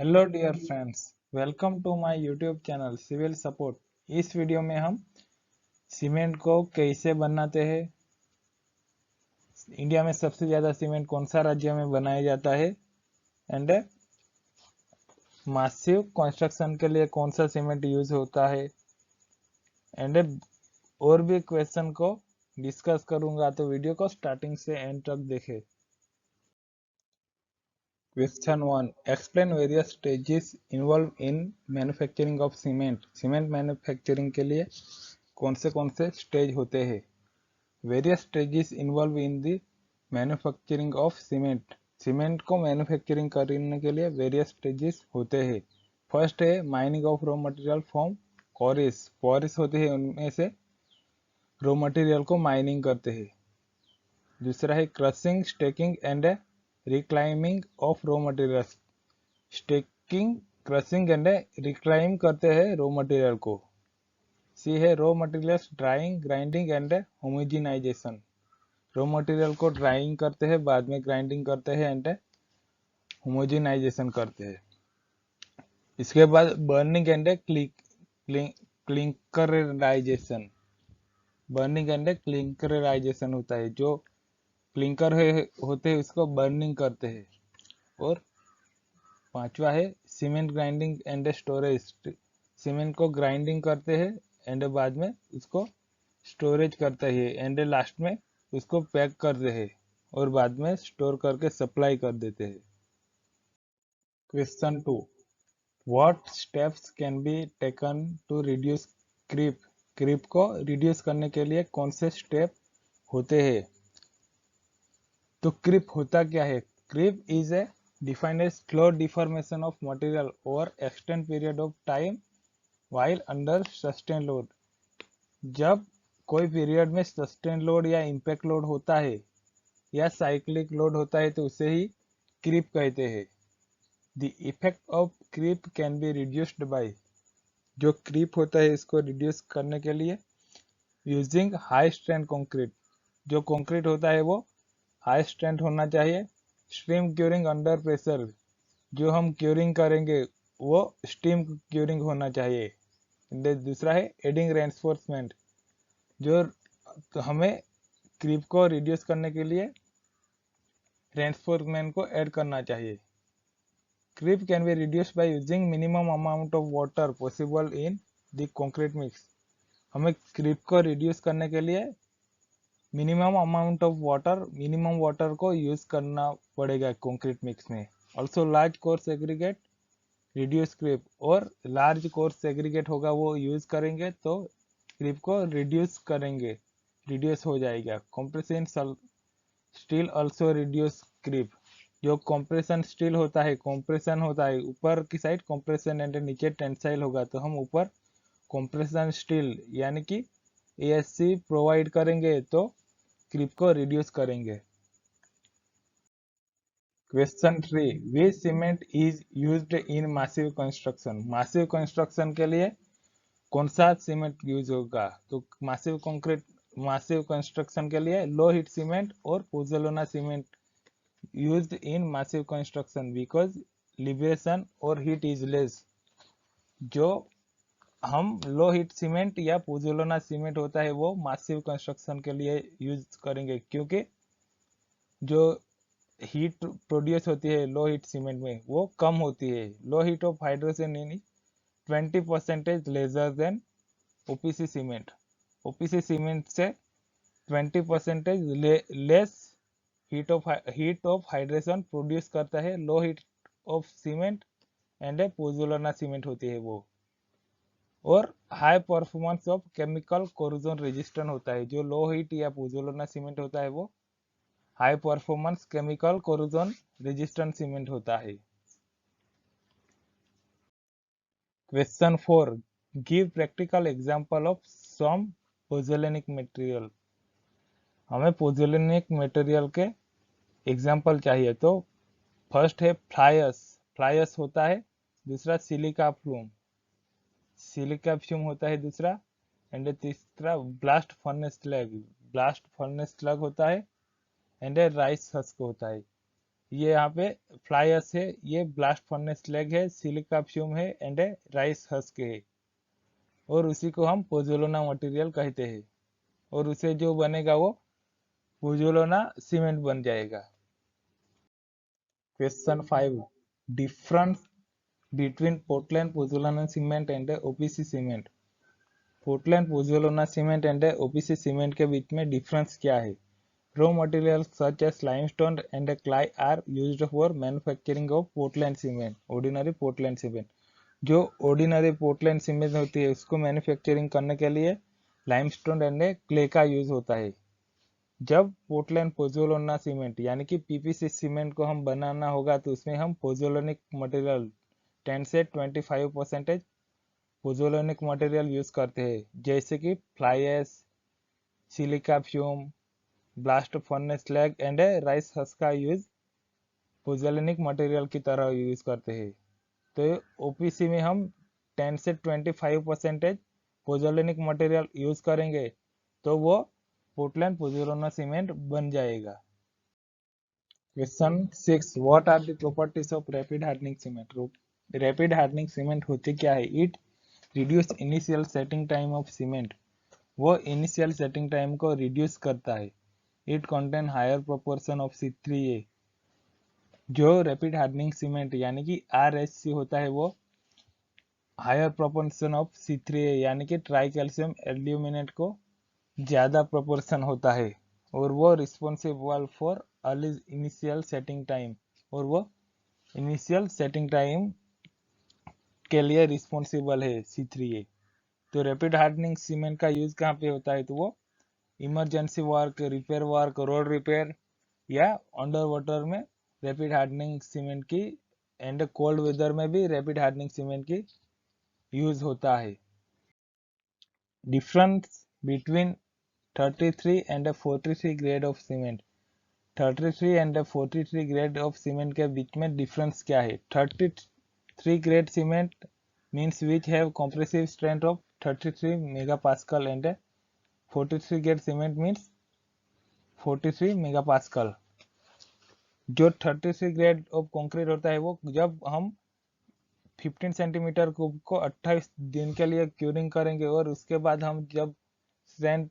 Hello dear friends, welcome to my YouTube channel civil support. इस video में हम cement को कैसे बनाते हैं, इंडिया में सबसे ज़्यादा सीमेंट कौन सा राज्य में बनाया जाता है एंड मासिव कंस्ट्रक्शन के लिए कौन सा सीमेंट यूज होता है एंड और भी क्वेश्चन को डिस्कस करूंगा, तो वीडियो को स्टार्टिंग से एंड तक देखें। Question 1, explain various stages involve in manufacturing of cement. Cement manufacturing के लिए कौन से स्टेज होते हैं। Various stages involve in the manufacturing of cement. Cement को मैन्युफैक्चरिंग करने के लिए वेरियस स्टेजेस होते हैं। फर्स्ट है mining of raw material from queries. Queries होते हैं, उनमें से रॉ मटेरियल को माइनिंग करते हैं। दूसरा है crushing, stacking and reclaiming of raw material. Stacking, crushing and reclaim करते हैं रॉ मटेरियल को। सी है raw materials drying, grinding and homogenization. Raw material को ड्राइंग करते हैं, बाद में ग्राइंडिंग करते हैं एंड होमोजेनाइजेशन करते हैं। इसके बाद बर्निंग एंड क्लिंकराइजेशन। बर्निंग एंड क्लिंकराइजेशन होता है। जो क्लिंकर होते हैं उसको बर्निंग करते हैं। और पांचवा है cement grinding and storage. Cement को ग्राइंडिंग करते हैं एंड बाद में उसको स्टोरेज करते हैं एंड लास्ट में उसको पैक करते हैं और बाद में स्टोर करके सप्लाई कर देते हैं। Question 2, what steps can be taken to reduce creep. Creep को रिड्यूस करने के लिए कौन से स्टेप होते हैं। तो क्रीप होता क्या है। Creep is a defined as slow deformation of material over extend period of time while under sustain load. जब कोई पीरियड में सस्टेन लोड या इम्पैक्ट लोड होता है या साइक्लिक लोड होता है तो उसे ही क्रीप कहते हैं। The effect of creep can be reduced by. जो क्रीप होता है इसको रिड्यूस करने के लिए यूजिंग हाई स्ट्रेंथ कंक्रीट। जो कंक्रीट होता है वो हाई स्ट्रेंथ होना चाहिए। Steam curing under pressure. जो हम क्यूरिंग करेंगे वो स्टीम क्यूरिंग होना चाहिए। दूसरा है एडिंग रेनफोर्समेंट। जो हमें क्रीप को रिड्यूस करने के लिए रेनफोर्समेंट को ऐड करना चाहिए। Creep can be reduced by using minimum amount of water possible in the concrete mix. हमें क्रीप को रिड्यूस करने के लिए minimum amount of minimum water को यूज करना पड़ेगा कंक्रीट मिक्स में। Also large coarse aggregate reduce creep. और लार्ज कोर्स एग्रीगेट होगा वो यूज करेंगे तो क्रीप को रिड्यूस हो जाएगा। Compression steel also reduce creep. जो कंप्रेशन स्टील होता है, कंप्रेशन होता है ऊपर की साइड कंप्रेशन एंड नीचे टेंसाइल होगा, तो हम ऊपर कंप्रेशन स्टील यानी कि एएससी प्रोवाइड करेंगे तो क्रीप को रिड्यूस करेंगे। Question 3, which cement is used in massive construction. Massive construction के लिए कौन सा सीमेंट यूज होगा। तो मासिव कंस्ट्रक्शन के लिए लो हीट सीमेंट और pozzolana cement used in massive construction because liberation और heat is less। जो हम लो हीट सीमेंट या पोज़ोलाना सीमेंट होता है वो मासिव कंस्ट्रक्शन के लिए यूज करेंगे, क्योंकि जो हीट प्रोड्यूस होती है लो हीट सीमेंट में वो कम होती है। Low heat of hydrogen in 20% lesser than OPC cement. OPC cement से 20% less heat of hydration produce करता है। Low heat of cement and pozzolana cement होती है वो। और high performance of chemical corrosion resistant होता है। जो लो हीट या पोज़ोलाना सीमेंट होता है वो high performance chemical corrosion resistant cement होता है। Question 4, give practical example of some pozzolanic material. हमें पोज़ोलानिक मटेरियल के एग्जांपल चाहिए। तो फर्स्ट है फ्लायस। फ्लायस होता है। दूसरा सिलिका फ्यूम होता है दूसरा। एंड तीसरा ब्लास्ट फर्नेस स्लग होता है। एंड राइस हस्क होता है। ये यहाँ पे फ्लाई एश है, ये ब्लास्ट फर्नेस स्लैग है, सिलिका फ्यूम है एंड राइस हस्क है, और उसी को हम पोजोलोना मटेरियल कहते हैं, और उसे जो बनेगा वो पोजोलोना सीमेंट बन जाएगा। Question 5, difference between Portland pozzolana cement and OPC cement. Portland pozzolana cement and OPC cement के बीच में डिफरेंस क्या है? Raw materials such as limestone and clay are used for manufacturing of Portland cement, ordinary Portland cement। जो ordinary Portland cement होती है उसको manufacturing करने के लिए लाइमस्टोन एंड क्ले का यूज होता है। जब पोर्टलैंड पोजोलाना सीमेंट यानी कि पीपीसी सीमेंट को हम बनाना होगा तो उसमें हम पोजोलानिक मटेरियल 10 से 25% पोजोलानिक मटेरियल यूज करते हैं, जैसे कि fly ash, silica fume, blast furnace slag and rice husk का यूज पोजोलानिक मटेरियल की तरह यूज करते हैं। तो ओपीसी में हम 10 से 25% पोजोलानिक मटेरियल यूज करेंगे तो वो पोर्टलैंड पोजोलाना सीमेंट बन जाएगा। Question 6, what are the properties of rapid hardening cement. Rapid hardening cement होती क्या है? It reduce initial setting time of cement, वो इनिशियल सेटिंग टाइम को रिड्यूस करता है। It contain higher proportion of C3A, जो रैपिड हार्डनिंग सीमेंट यानी कि RHC होता है वो हायर प्रोपोर्शन ऑफ C3A यानी कि ट्राई कैल्शियम एल्यूमिनेट को ज्यादा प्रोपोर्शन होता है, और वो responsible for early initial setting time, और वो इनिशियल सेटिंग टाइम के लिए रिस्पॉन्सिबल है C3A। तो रैपिड हार्डनिंग सीमेंट का यूज कहाँ पे होता है? तो वो emergency work, repair work, road repair या अंडर वाटर में रैपिड हार्डनिंग सीमेंट की एंड कोल्ड वेदर में भी रैपिड हार्डनिंग सीमेंट की यूज होता है। Difference between 33 and 43 grade of cement. 33 and 43 grade of cement के बीच में डिफरेंस क्या है? 33 grade cement means which have compressive strength of 33 megapascal and 43 grade cement means 43 megapascal. जो 33 ग्रेड ऑफ कंक्रीट होता है वो जब हम 15 सेंटीमीटर क्यूब को 28 दिन के लिए क्यूरिंग करेंगे और उसके बाद हम जब स्ट्रेंथ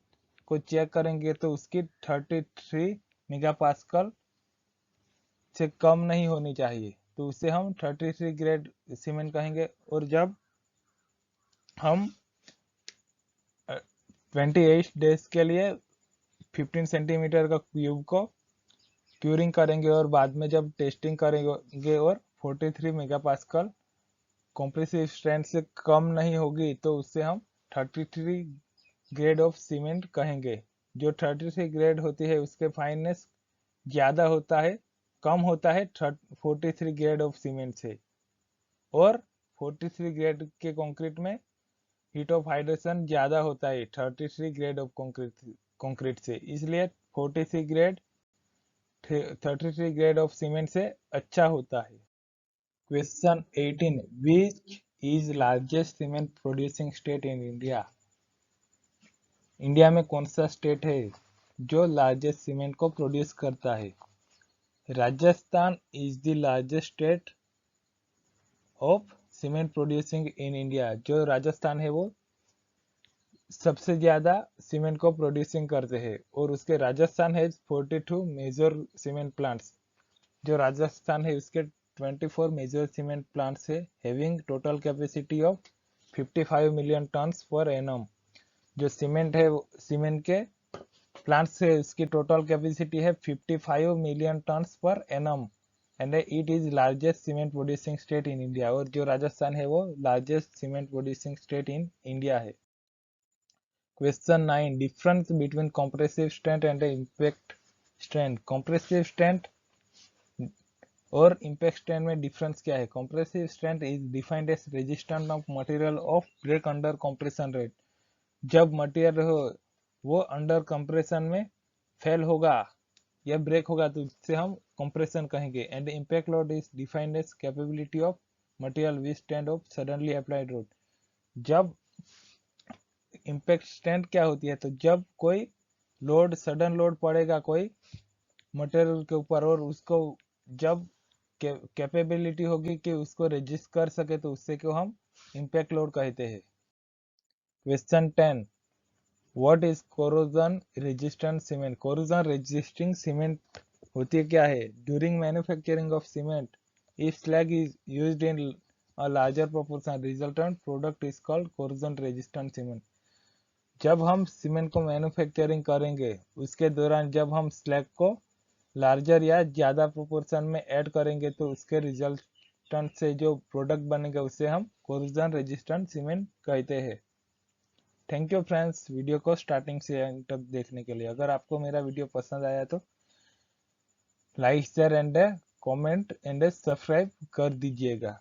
को चेक करेंगे तो उसकी 33 मेगापास्कल से कम नहीं होनी चाहिए, तो उसे हम 33 ग्रेड सीमेंट कहेंगे। और जब हम 28 डेज के लिए 15 सेंटीमीटर का क्यूब को क्यूरिंग करेंगे और बाद में जब टेस्टिंग करेंगे और 43 मेगापास्कल कॉम्प्रेसिव स्ट्रेंथ से कम नहीं होगी तो उससे हम 33 ग्रेड ऑफ सीमेंट कहेंगे। जो 33 ग्रेड होती है उसके फाइननेस ज्यादा होता है, कम होता है 43 ग्रेड ऑफ सीमेंट से, और 43 ग्रेड के कंक्रीट में हीट ऑफ हाइड्रेशन ज्यादा होता है 33 ग्रेड ऑफ कंक्रीट से, इसलिए 43 ग्रेड 33 ग्रेड ऑफ सीमेंट से अच्छा होता है। Question 18, which is largest cement producing state in India. India में कौन सा स्टेट है जो लार्जेस्ट सीमेंट को प्रोड्यूस करता है? Rajasthan is the largest state of cement producing in India. जो राजस्थान है वो सबसे ज्यादा सीमेंट को प्रोड्यूसिंग करते हैं, और उसके राजस्थान है 42 मेजर सीमेंट प्लांट्स। जो राजस्थान है उसके 24 मेजर सीमेंट प्लांट्स है, having total capacity of 55 million tons per annum. जो सीमेंट है सीमेंट के प्लांट्स से उसकी टोटल कैपेसिटी है 55 million tons per annum, and it is largest cement producing state in India. और जो राजस्थान है वो largest cement producing state in India है। Question 9, difference between compressive strength and impact strength. Compressive strength और impact strength में difference क्या है? Compressive strength is defined as resistance of material of break under compression rate. जब material हो वो under compression में fail होगा या ब्रेक होगा तो इससे हम कंप्रेशन कहेंगे। And impact load is defined as capability of material withstand of suddenly applied load. जब इम्पैक्ट स्ट्रेंथ क्या होती है? तो जब कोई लोड सडन लोड पड़ेगा कोई मटेरियल के ऊपर और उसको जब कैपेबिलिटी होगी कि उसको रेजिस्ट कर सके तो उससे को हम इम्पैक्ट लोड कहते हैं। Question 10, what is corrosion resistant cement? Corrosion resisting cement होती है क्या है? During manufacturing of cement, if slag is used in a larger proportion, resultant product is called corrosion resistant cement। जब हम सीमेंट को manufacturing करेंगे उसके दौरान जब हम स्लैग को लार्जर या ज़्यादा प्रोपोर्शन में ऐड करेंगे तो उसके रिजल्टेंट से जो प्रोडक्ट बनेगा उसे हम कोरोजन रेजिस्टेंट सीमेंट कहते हैं। थैंक यू फ्रेंड्स, वीडियो को स्टार्टिंग से एंड तक देखने के लिए। अगर आपको मेरा वीडियो पसंद आया तो like share and comment and subscribe कर दीजिएगा।